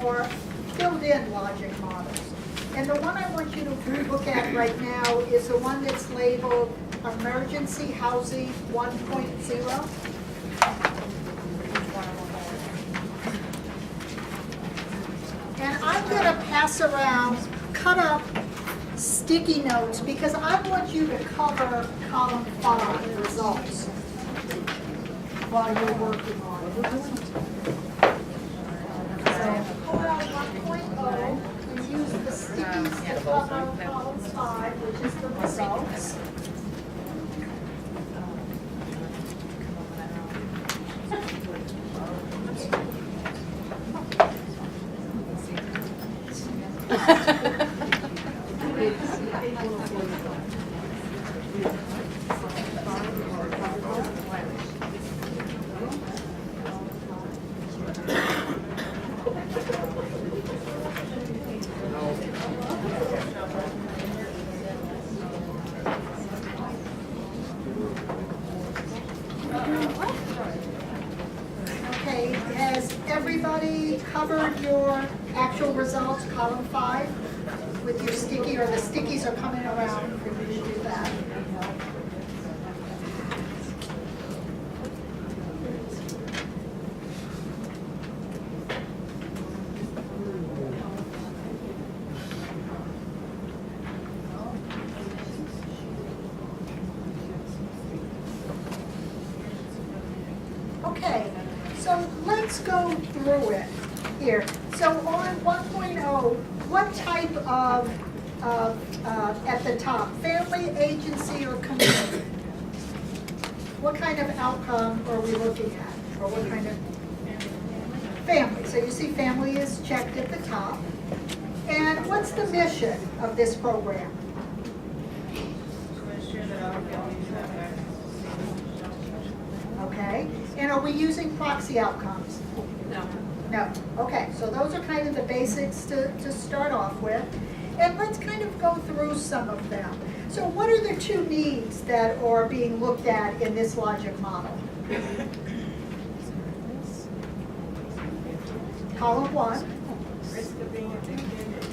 or filled-in logic models. And the one I want you to look at right now is the one that's labeled Emergency Housing 1.0. And I'm going to pass around cut up sticky notes because I want you to cover column 5 results while you're working on it. So pull out 1.0 and use the stickies to cover column 5, which is the results. Okay, has everybody covered your actual results, column 5, with your sticky, or the stickies are coming around for you to do that? Okay, so let's go through it here. So on 1.0, what type of, at the top, family, agency, or community? What kind of outcome are we looking at? Or what kind of? Family. So you see family is checked at the top. And what's the mission of this program? Okay, and are we using proxy outcomes? No. No. Okay, so those are kind of the basics to start off with. And let's kind of go through some of them. So what are the 2 needs that are being looked at in this logic model? Column 1. Risk of being evicted.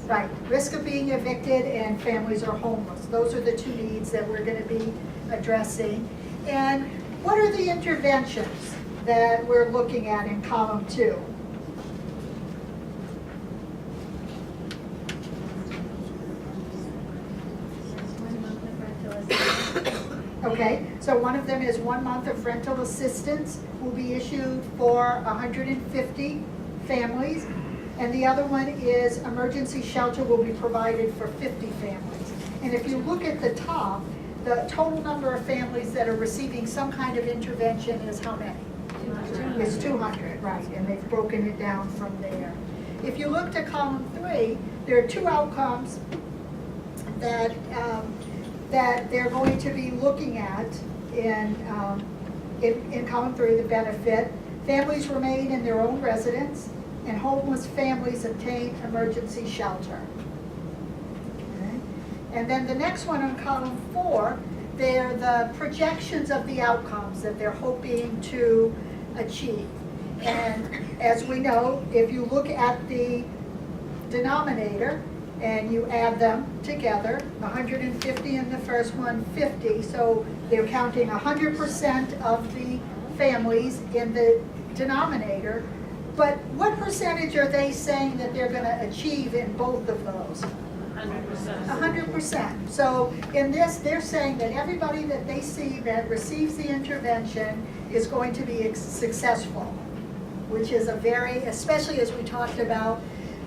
Right, risk of being evicted and families are homeless. Those are the 2 needs that we're going to be addressing. And what are the interventions that we're looking at in column 2? Okay, so one of them is 1 month of rental assistance will be issued for 150 families. And the other one is emergency shelter will be provided for 50 families. And if you look at the top, the total number of families that are receiving some kind of intervention is how many? 200. It's 200, right, and they've broken it down from there. If you look to column 3, there are 2 outcomes that that they're going to be looking at in column 3, the benefit. Families remain in their own residence, and homeless families obtain emergency shelter. Okay. And then the next one on column 4, they're the projections of the outcomes that they're hoping to achieve. And as we know, if you look at the denominator and you add them together, 150 in the first one, 50, so they're counting 100% of the families in the denominator. But what percentage are they saying that they're going to achieve in both of those? 100%. 100%. So in this, they're saying that everybody that they see that receives the intervention is going to be successful, which is a very, especially as we talked about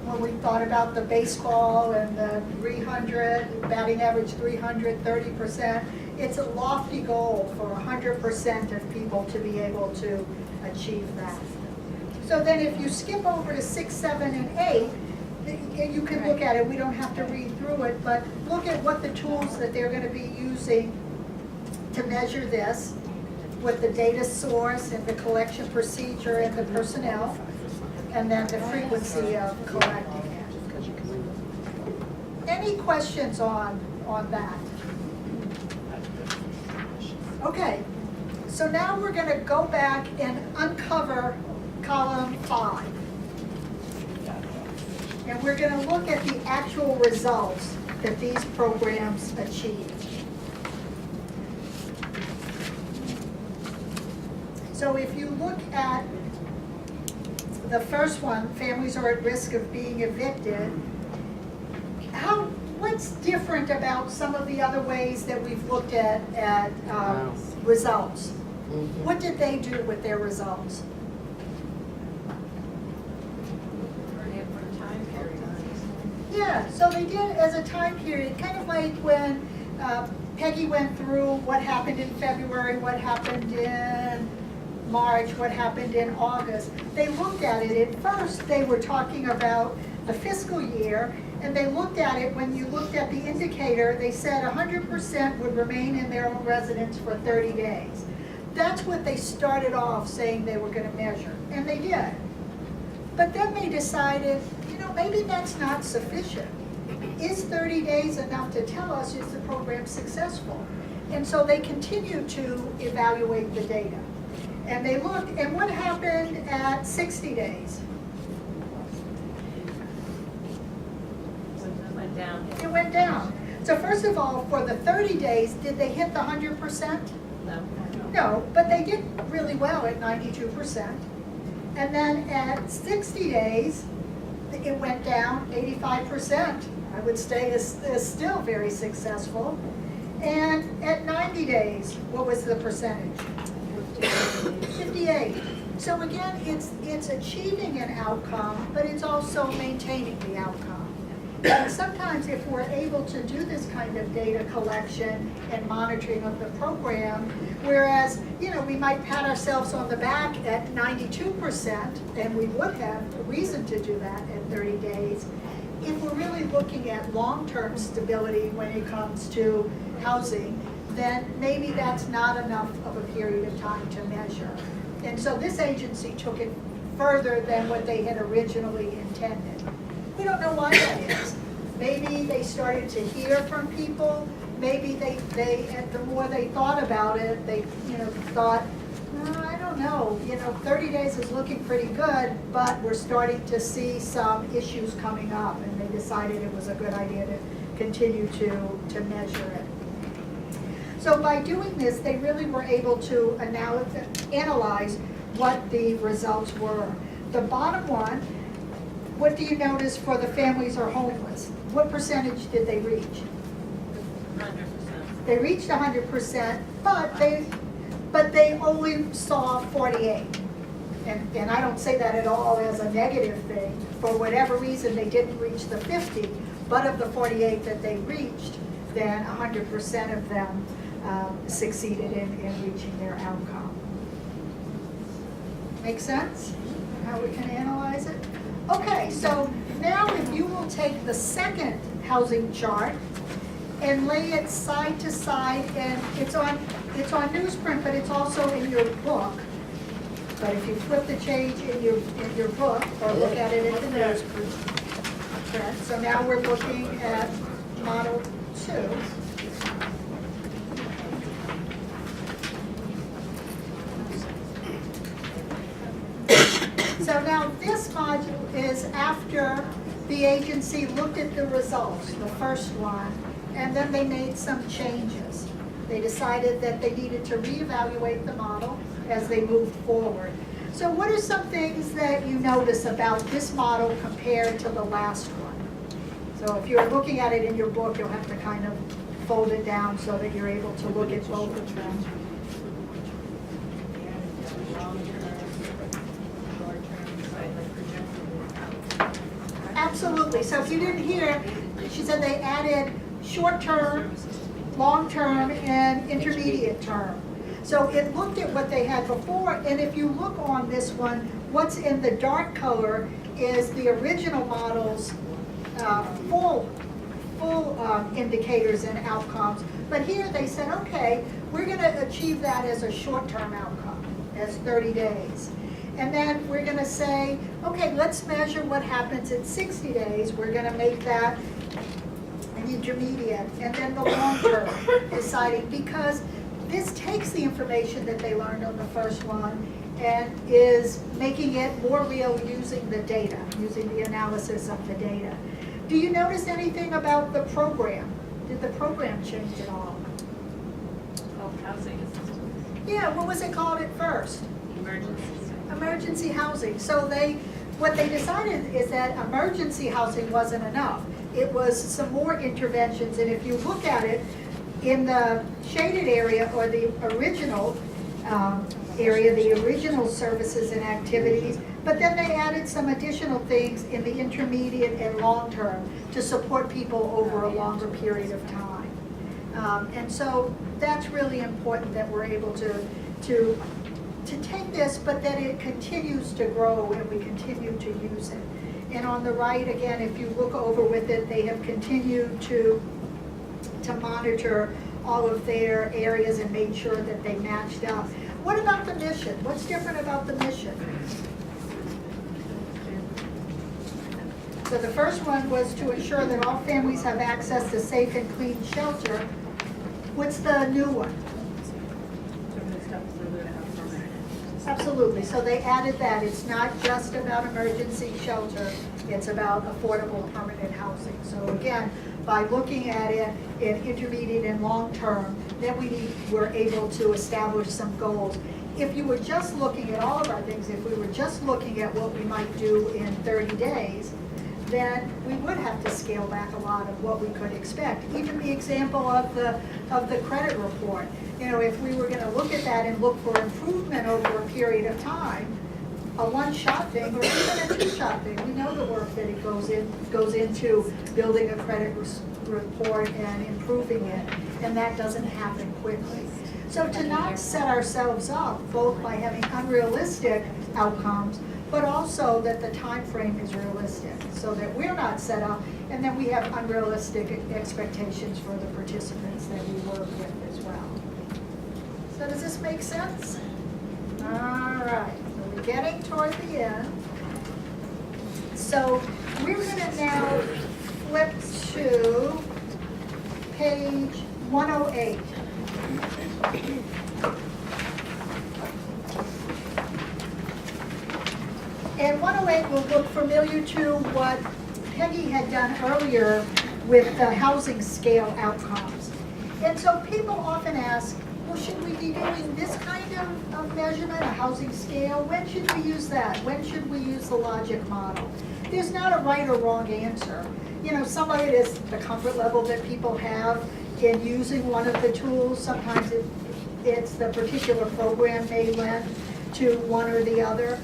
when we thought about the baseball and the 300, batting average 300, 30%. It's a lofty goal for 100% of people to be able to achieve that. So then if you skip over to 6, 7, and 8, you can look at it. We don't have to read through it, but look at what the tools that they're going to be using to measure this with the data source and the collection procedure and the personnel, and then the frequency of collecting it. Any questions on that? Okay, so now we're going to go back and uncover column 5. And we're going to look at the actual results that these programs achieve. So if you look at the first one, families are at risk of being evicted, what's different about some of the other ways that we've looked at results? What did they do with their results? Yeah, so they did as a time period, kind of like when Peggy went through what happened in February, what happened in March, what happened in August. They looked at it. At first, they were talking about the fiscal year, and they looked at it, when you looked at the indicator, they said 100% would remain in their own residence for 30 days. That's what they started off saying they were going to measure, and they did. But then they decided, maybe that's not sufficient. Is 30 days enough to tell us is the program successful? And so they continued to evaluate the data. And they looked, and what happened at 60 days? It went down. It went down. So first of all, for the 30 days, did they hit the 100%? No. No, but they did really well at 92%. And then at 60 days, it went down 85%. I would say is still very successful. And at 90 days, what was the percentage? 58. So again, it's achieving an outcome, but it's also maintaining the outcome. And sometimes if we're able to do this kind of data collection and monitoring of the program, whereas, we might pat ourselves on the back at 92%, and we would have a reason to do that at 30 days, if we're really looking at long-term stability when it comes to housing, then maybe that's not enough of a period of time to measure. And so this agency took it further than what they had originally intended. We don't know why that is. Maybe they started to hear from people. Maybe they the more they thought about it, they thought, I don't know, 30 days is looking pretty good, but we're starting to see some issues coming up, and they decided it was a good idea to continue to measure it. So by doing this, they really were able to analyze what the results were. The bottom one, what do you notice for the families are homeless? What percentage did they reach? 100%. They reached 100%, but they only saw 48. And I don't say that at all as a negative thing. For whatever reason, they didn't reach the 50, but of the 48 that they reached, then 100% of them succeeded in reaching their outcome. Make sense? How we can analyze it? Okay, so now if you will take the second housing chart and lay it side to side, and it's on newsprint, but it's also in your book. But if you flip the page in your book, or look at it in the newsprint. Okay, so now we're looking at model 2. So now this module is after the agency looked at the results, the first one, and then they made some changes. They decided that they needed to reevaluate the model as they moved forward. So what are some things that you notice about this model compared to the last one? So if you're looking at it in your book, you'll have to kind of fold it down so that you're able to look at both of them. Absolutely. So if you didn't hear, she said they added short-term, long-term, and intermediate term. So it looked at what they had before, and if you look on this one, what's in the dark color is the original model's full indicators and outcomes. But here they said, okay, we're going to achieve that as a short-term outcome, as 30 days. And then we're going to say, okay, let's measure what happens at 60 days. We're going to make that an intermediate. And then the long term, deciding, because this takes the information that they learned on the first one and is making it more real using the data, using the analysis of the data. Do you notice anything about the program? Did the program change at all? Oh, housing assistance, Yeah, what was it called at first? emergency. Emergency housing. So what they decided is that emergency housing wasn't enough. It was some more interventions, and if you look at it, in the shaded area, or the original area, the original services and activities, but then they added some additional things in the intermediate and long term to support people over a longer period of time. And so that's really important, that we're able to take this, but that it continues to grow and we continue to use it. And on the right, again, if you look over with it, they have continued to monitor all of their areas and made sure that they matched up. What about the mission? What's different about the mission? So the first one was to ensure that all families have access to safe and clean shelter. What's the new one? Absolutely, so they added that. It's not just about emergency shelter, it's about affordable permanent housing. So again, by looking at it in intermediate and long term, then we're able to establish some goals. If you were just looking at all of our things, if we were just looking at what we might do in 30 days, then we would have to scale back a lot of what we could expect. Even the example of the credit report. You know, if we were going to look at that and look for improvement over a period of time, a one-shot thing or even a two-shot thing, we know the work that it goes into building a credit report and improving it, and that doesn't happen quickly. So to not set ourselves up both by having unrealistic outcomes, but also that the time frame is realistic, so that we're not set up and then we have unrealistic expectations for the participants that we work with as well. So does this make sense? All right, so we're getting toward the end. So we're gonna now flip to page 108. And 108 will look familiar to what Peggy had done earlier with the housing scale outcomes. And so people often ask, well, should we be doing this kind of measurement, a housing scale? When should we use that? When should we use the logic model? There's not a right or wrong answer. You know, some of it is the comfort level that people have in using one of the tools. Sometimes it's the particular program may lend to one or the other.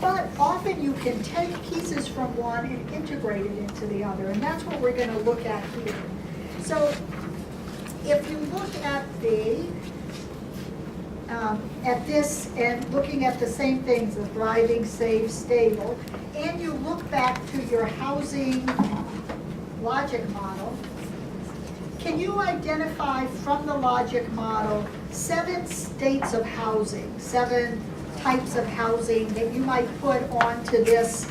But often you can take pieces from one and integrate it into the other, and that's what we're going to look at here. So if you look at this and looking at the same things, the thriving, safe, stable, and you look back to your housing logic model, can you identify from the logic model 7 states of housing, 7 types of housing that you might put onto this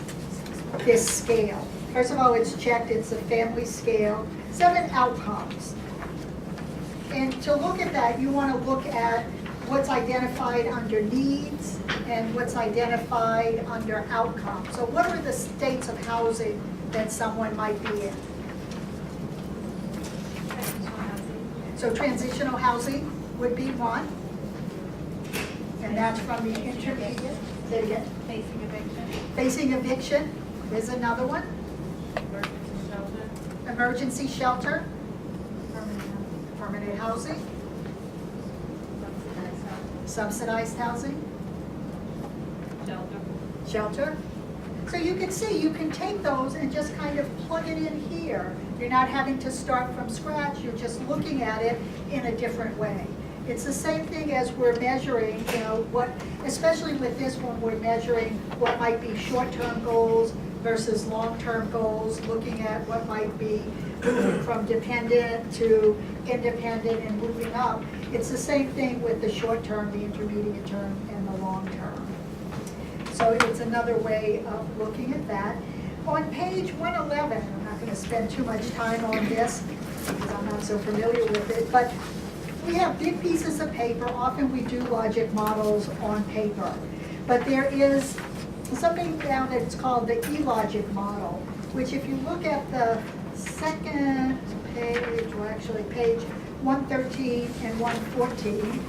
scale? First of all, it's checked, it's a family scale, 7 outcomes. And to look at that, you want to look at what's identified under needs and what's identified under outcomes. So what are the states of housing that someone might be in? So transitional housing would be one. And that's from the intermediate. Say it again. Facing eviction. Facing eviction is another one. Emergency shelter. Emergency shelter. Permanent housing. Subsidized housing. Subsidized housing. Shelter. Shelter. So you can see, you can take those and just kind of plug it in here. You're not having to start from scratch, you're just looking at it in a different way. It's the same thing as we're measuring, you know, especially with this one, we're measuring what might be short-term goals versus long-term goals, looking at what might be moving from dependent to independent and moving up. It's the same thing with the short term, the intermediate term, and the long term. So it's another way of looking at that. On page 111, I'm not going to spend too much time on this because I'm not so familiar with it, but we have big pieces of paper. Often we do logic models on paper. But there is something down that's called the E-Logic model, which if you look at the second page, well actually page 113 and 114,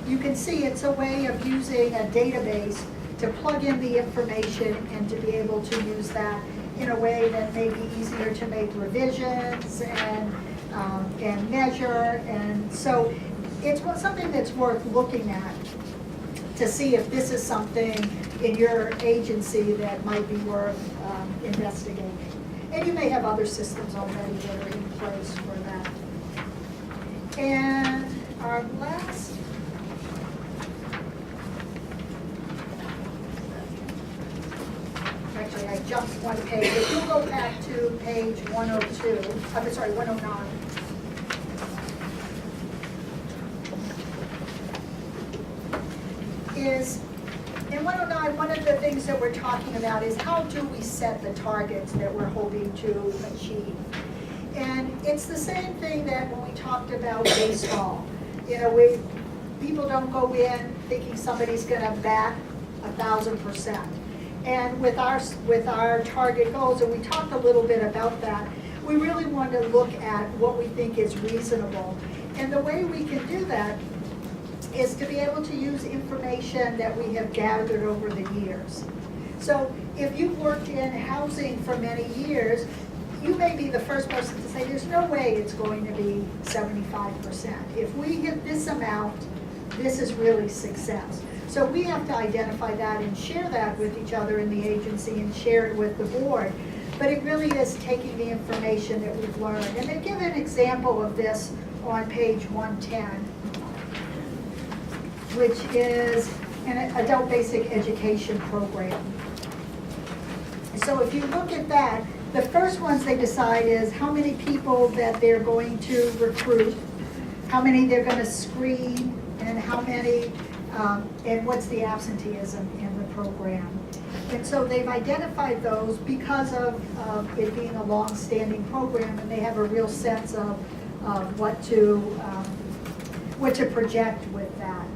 you can see it's a way of using a database to plug in the information and to be able to use that in a way that may be easier to make revisions and measure. And so it's something that's worth looking at to see if this is something in your agency that might be worth investigating. And you may have other systems already that are in place for that. And our last, actually I jumped one page. If you go back to page 102, I'm sorry, 109. Is in 109, one of the things that we're talking about is how do we set the targets that we're hoping to achieve. And it's the same thing that when we talked about baseball. You know, people don't go in thinking somebody's going to bat 1,000%. And with our target goals, and we talked a little bit about that, we really want to look at what we think is reasonable. And the way we can do that is to be able to use information that we have gathered over the years. So if you've worked in housing for many years, you may be the first person to say, there's no way it's going to be 75%. If we hit this amount, this is really success. So we have to identify that and share that with each other in the agency and share it with the board. But it really is taking the information that we've learned. And they give an example of this on page 110, which is an adult basic education program. So if you look at that, the first ones they decide is how many people that they're going to recruit, how many they're going to screen, and how many, and what's the absenteeism in the program. And so they've identified those because of it being a long-standing program, and they have a real sense of what to project with that.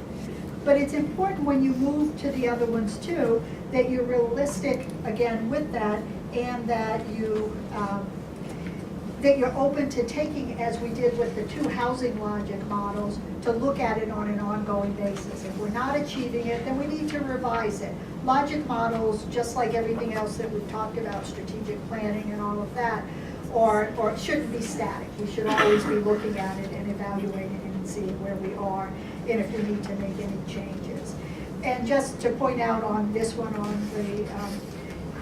But it's important when you move to the other ones too, that you're realistic again with that, and that you're open to taking, as we did with the two housing logic models, to look at it on an ongoing basis. If we're not achieving it, then we need to revise it. Logic models, just like everything else that we've talked about, strategic planning and all of that, or it shouldn't be static. We should always be looking at it and evaluating it and seeing where we are and if we need to make any changes. And just to point out on this one, on the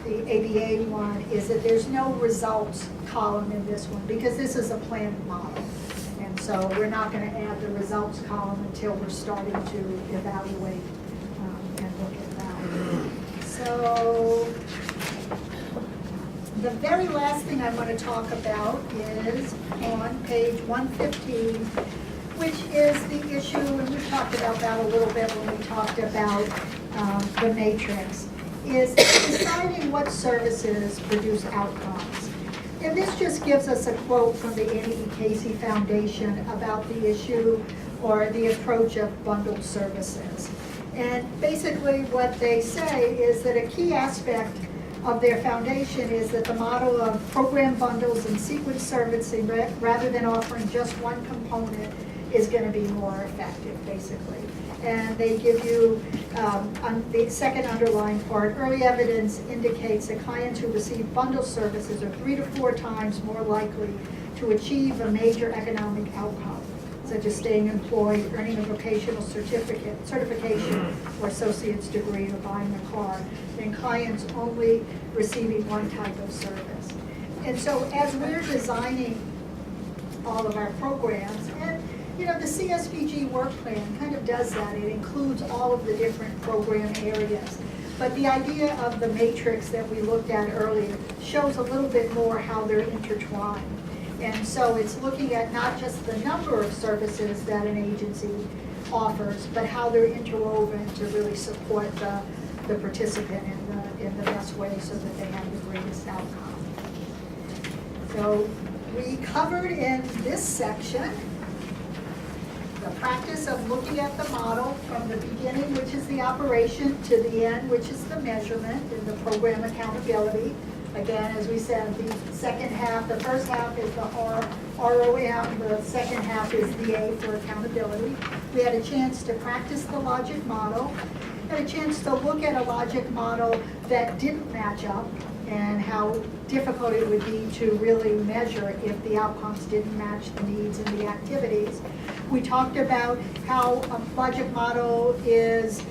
ABA one, is that there's no results column in this one because this is a planning model. And so we're not going to add the results column until we're starting to evaluate and look at that. So the very last thing I want to talk about is on page 115, which is the issue, and we talked about that a little bit when we talked about the matrix, is deciding what services produce outcomes. And this just gives us a quote from the Annie E. Casey Foundation about the issue or the approach of bundled services. And basically what they say is that a key aspect of their foundation is that the model of program bundles and sequence servicing, rather than offering just one component, is going to be more effective, basically. And they give you, on the second underlying part, early evidence indicates that clients who receive bundle services are 3 to 4 times more likely to achieve a major economic outcome, such as staying employed, earning a vocational certification or associate's degree, or buying a car, than clients only receiving one type of service. And so as we're designing all of our programs, and you know, the CSVG work plan kind of does that. It includes all of the different program areas. But the idea of the matrix that we looked at earlier shows a little bit more how they're intertwined. And so it's looking at not just the number of services that an agency offers, but how they're interwoven to really support the participant in the best way so that they have the greatest outcome. So we covered in this section the practice of looking at the model from the beginning, which is the operation, to the end, which is the measurement and the program accountability. Again, as we said, the second half, the first half is the ROM, the second half is the A for accountability. We had a chance to practice the logic model, had a chance to look at a logic model that didn't match up and how difficult it would be to really measure if the outcomes didn't match the needs and the activities. We talked about how a logic model is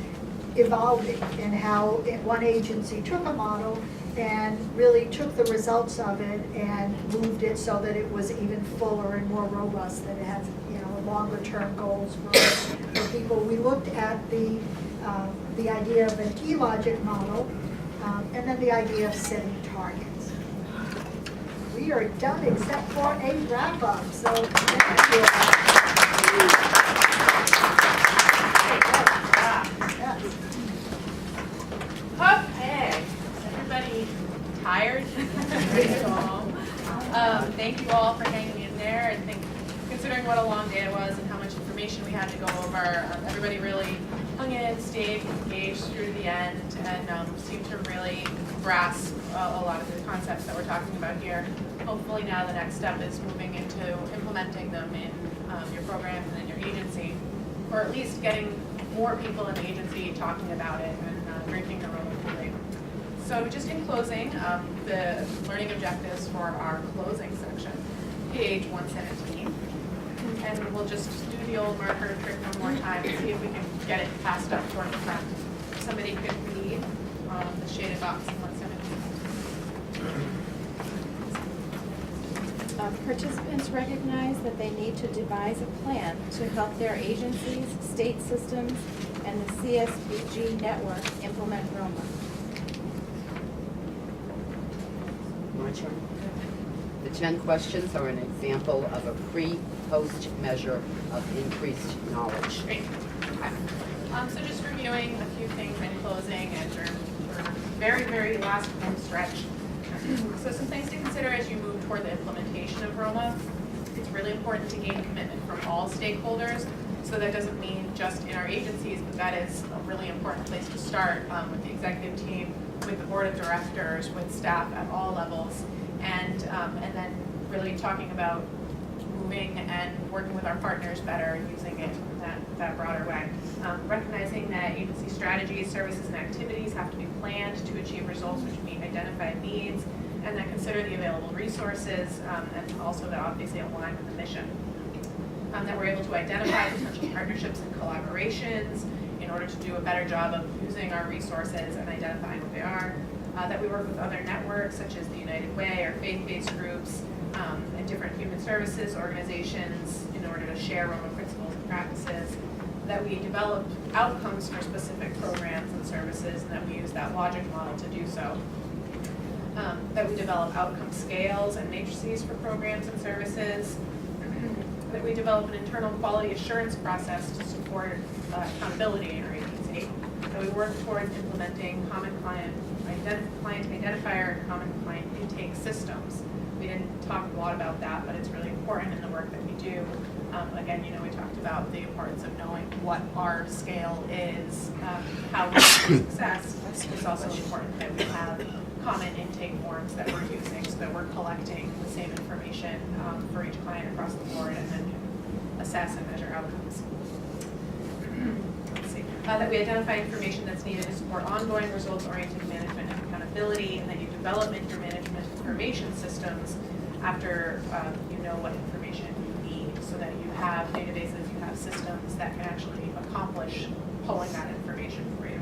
evolving and how one agency took a model and really took the results of it and moved it so that it was even fuller and more robust, that it has, longer term goals for people. We looked at the idea of an E-logic model, and then the idea of setting targets. We are done except for a wrap-up, so thank you. Okay, is everybody tired? Thank you all for hanging in there. I think, considering what a long day it was and how much information we had to go over, everybody really hung in, stayed engaged through the end, and seemed to really grasp a lot of the concepts that we're talking about here. Hopefully now the next step is moving into implementing them in your programs and in your agency, or at least getting more people in the agency talking about it and drinking the Roma Kool-Aid. So just in closing, the learning objectives for our closing section, page 117. And we'll just do the old marker trick one more time and see if we can get it passed up toward the front. If somebody could read the shaded box in 117. Participants recognize that they need to devise a plan to help their agencies, state systems, and the CSBG network implement ROMA. My turn. The 10 questions are an example of a pre-post measure of increased knowledge. Great. Okay. So just reviewing a few things in closing and your very, very last home stretch. So some things to consider as you move toward the implementation of ROMA. It's really important to gain commitment from all stakeholders. So that doesn't mean just in our agencies, but that is a really important place to start with the executive team, with the board of directors, with staff at all levels, and then really talking about moving and working with our partners better and using it in that broader way. Recognizing that agency strategies, services, and activities have to be planned to achieve results which meet identified needs, and then consider the available resources, and also that obviously align with the mission. That we're able to identify potential partnerships and collaborations in order to do a better job of using our resources and identifying what they are. That we work with other networks such as the United Way or faith-based groups and different human services organizations in order to share ROMA principles and practices. That we develop outcomes for specific programs and services, and that we use that logic model to do so. That we develop outcome scales and matrices for programs and services. That we develop an internal quality assurance process to support accountability in our agency. That we work towards implementing common client identifier and common client intake systems. We didn't talk a lot about that, but it's really important in the work that we do. Again, we talked about the importance of knowing what our scale is, how we measure success. It's also important that we have common intake forms that we're using so that we're collecting the same information for each client across the board and then assess and measure outcomes. Let's see. That we identify information that's needed to support ongoing results-oriented management and accountability, and that you develop management information systems after you know what information you need, so that you have databases, you have systems that can actually accomplish pulling that information for you.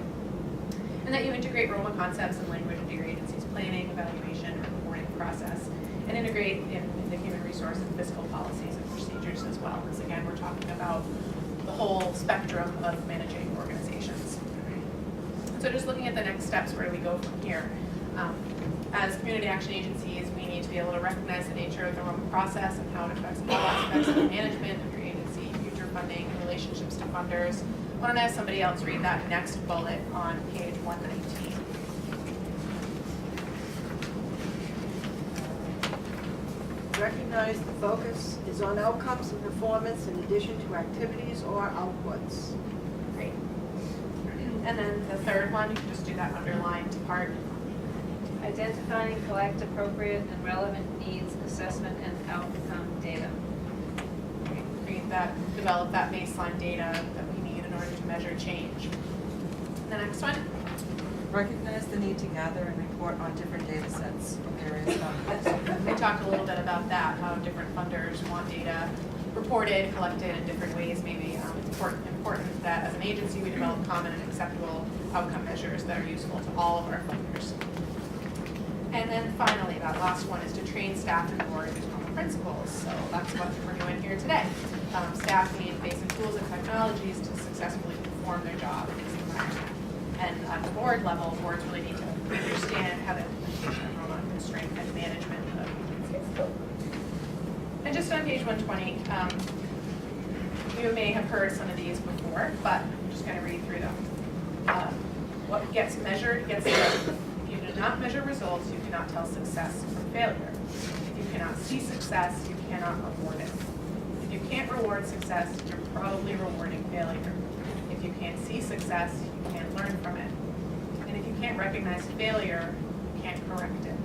And that you integrate ROMA concepts and language into your agency's planning, evaluation, and reporting process, and integrate in the human resource and fiscal policies and procedures as well, because again, we're talking about the whole spectrum of managing organizations. So just looking at the next steps, where do we go from here? As community action agencies, we need to be able to recognize the nature of the ROMA process and how it affects all aspects of the management of your agency, future funding, and relationships to funders. Why don't I have somebody else read that next bullet on page 119? recognize the focus is on outcomes and performance in addition to activities or outputs. Great. And then the third one, you can just do that underlined part. Identify and collect appropriate and relevant needs, assessment, and outcome data. Create that, develop that baseline data that we need in order to measure change. The next one. Recognize the need to gather and report on different data sets from various funders. We talked a little bit about that, how different funders want data reported, collected in different ways. Maybe it's important that as an agency we develop common and acceptable outcome measures that are useful to all of our funders. And then finally, that last one is to train staff and board on principles. So that's what we're doing here today. Staff need basic tools and technologies to successfully perform their job in this environment. And at the board level, boards really need to understand how the implementation of ROMA can strengthen management of agencies. And just on page 120, you may have heard some of these before, but I'm just going to read through them. What gets measured gets done. If you do not measure results, you cannot tell success from failure. If you cannot see success, you cannot reward it. If you can't reward success, you're probably rewarding failure. If you can't see success, you can't learn from it. And if you can't recognize failure, you can't correct it.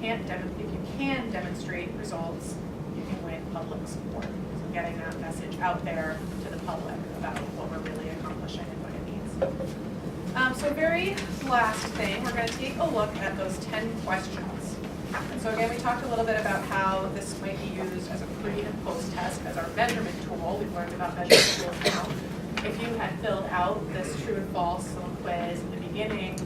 If you can demonstrate results, you can win public support. So getting that message out there to the public about what we're really accomplishing and what it means. So very last thing, we're going to take a look at those 10 questions. And so again, we talked a little bit about how this might be used as a pre and post test as our measurement tool. We've learned about measurement tools now. If you had filled out this true and false little quiz in the beginning,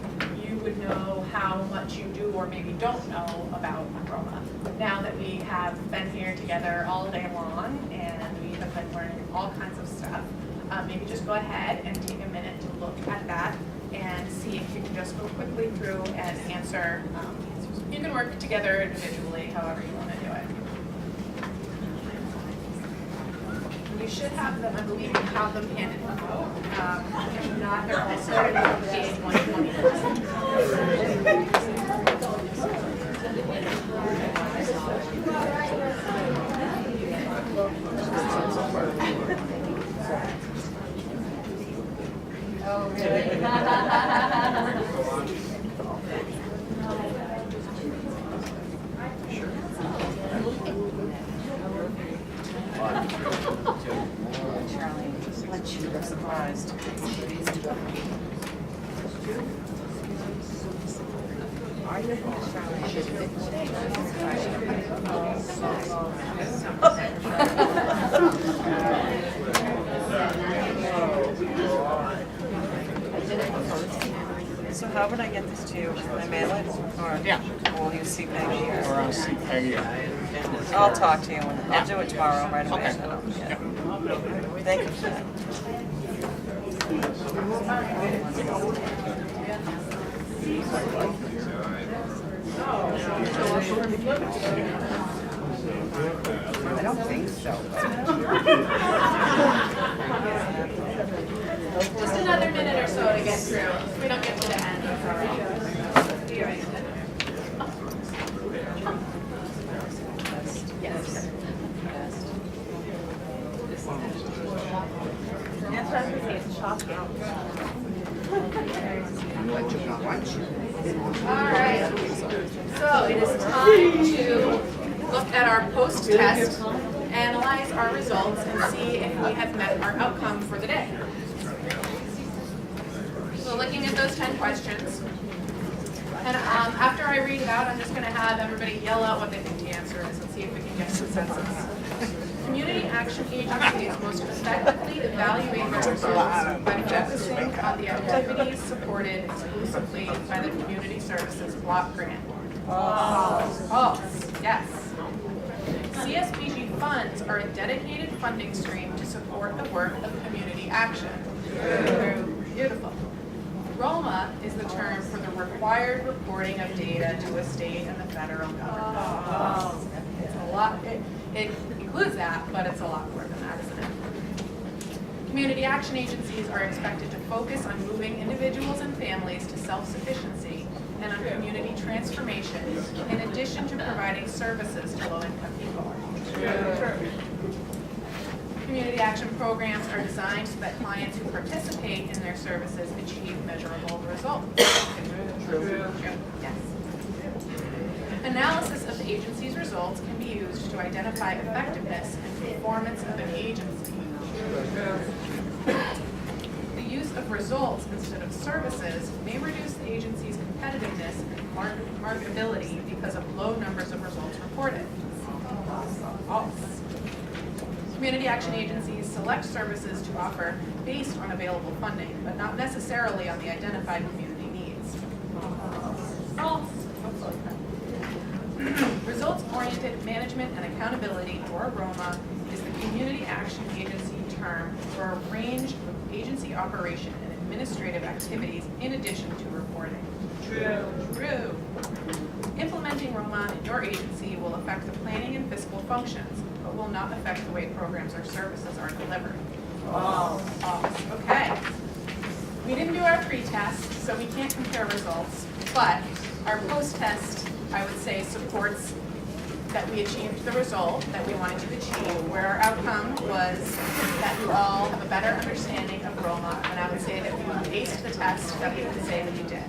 you would know how much you do or maybe don't know about ROMA. Now that we have been here together all day long and we have been learning all kinds of stuff, maybe just go ahead and take a minute to look at that and see if you can just go quickly through and answer. You can work together individually, however you want to do it. You should have them, I believe you have them handed out. If not, they're also on page 120. Oh, really? I'm surprised. So how would I get this to you? Can I mail it? Or will you see Peggy here? Or I'll see Peggy. I'll talk to you. I'll do it tomorrow right away. So I don't forget. Thank you for that. I don't think so. Just another minute or so to get through. If we don't get to the end. Yes. All right. So it is time to look at our post-test, analyze our results, and see if we have met our outcome for the day. So looking at those 10 questions, and after I read it out, I'm just going to have everybody yell out what they think the answer is and see if we can get consensus. Community action agencies most effectively evaluate their results by focusing on the activities supported exclusively by the Community Services Block Grant. False. Yes. CSBG funds are a dedicated funding stream to support the work of community action. Beautiful. ROMA is the term for the required reporting of data to a state and the federal government. It's a lot. It includes that, but it's a lot more than that, isn't it? Community action agencies are expected to focus on moving individuals and families to self-sufficiency and on community transformation, in addition to providing services to low-income people. Community action programs are designed so that clients who participate in their services achieve measurable results. True. Yes. Analysis of the agency's results can be used to identify effectiveness and performance of an agency. The use of results instead of services may reduce the agency's competitiveness and marketability because of low numbers of results reported. False. Community action agencies select services to offer based on available funding, but not necessarily on the identified community needs. False. Results-oriented management and accountability, or ROMA, is the community action agency term for a range of agency operation and administrative activities in addition to reporting. True. Implementing ROMA in your agency will affect the planning and fiscal functions, but will not affect the way programs or services are delivered. False. Okay. We didn't do our pre-test, so we can't compare results, but our post-test, I would say, supports that we achieved the result that we wanted to achieve, where our outcome was that you all have a better understanding of ROMA, and I would say that when you aced the test, that we can say that you did.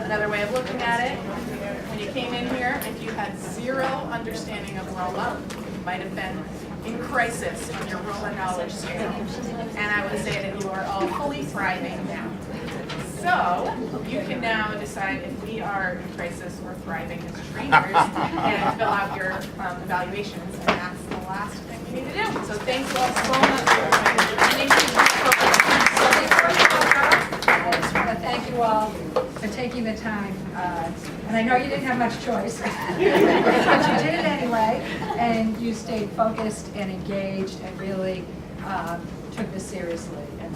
Another way of looking at it, when you came in here, if you had zero understanding of ROMA, you might have been in crisis on your ROMA knowledge scale, and I would say that you are all fully thriving now. So, you can now decide if we are in crisis or thriving as trainers and fill out your evaluations, and that's the last thing we need to do. So thanks all so much for attending. So before you go out, I just want to thank you all for taking the time. And I know you didn't have much choice, but you did it anyway, and you stayed focused and engaged and really took this seriously. And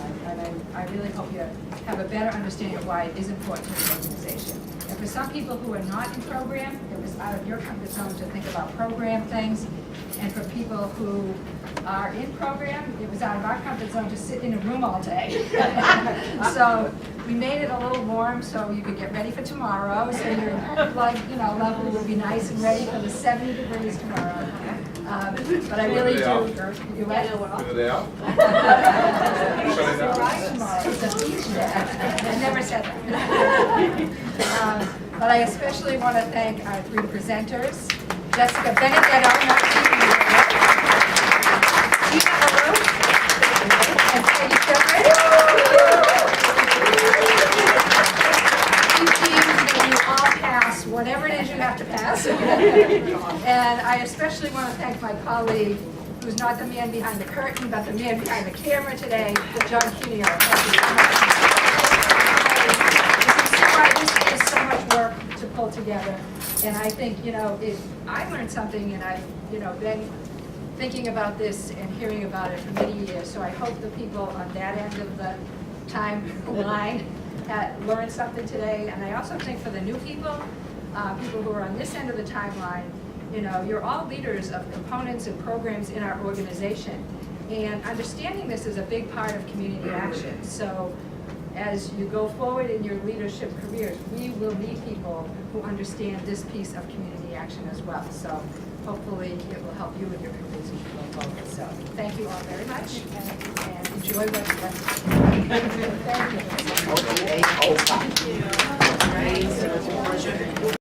I really hope you have a better understanding of why it is important to the organization. And for some people who are not in program, it was out of your comfort zone to think about program things. And for people who are in program, it was out of our comfort zone to sit in a room all day. So we made it a little warm so you could get ready for tomorrow. So your blood, level will be nice and ready for the 70 degrees tomorrow. But I really do. You ready? It's a beach day. I never said that. But I especially want to thank our three presenters. Jessica Benedetto, not Tina Arup, and Katie Shepard. You all pass whatever it is you have to pass. And I especially want to thank my colleague, who's not the man behind the curtain, but the man behind the camera today, John Cuneo. Thank you so much. You can see why this is so much work to pull together. And I think, I learned something, and I've, been thinking about this and hearing about it for many years. So I hope the people on that end of the timeline learned something today. And I also think for the new people, people who are on this end of the timeline, you're all leaders of components and programs in our organization. And understanding this is a big part of community action. So as you go forward in your leadership careers, we will need people who understand this piece of community action as well. So hopefully it will help you in your careers as you go forward. So thank you all very much, and enjoy what's left. Thank you. Okay.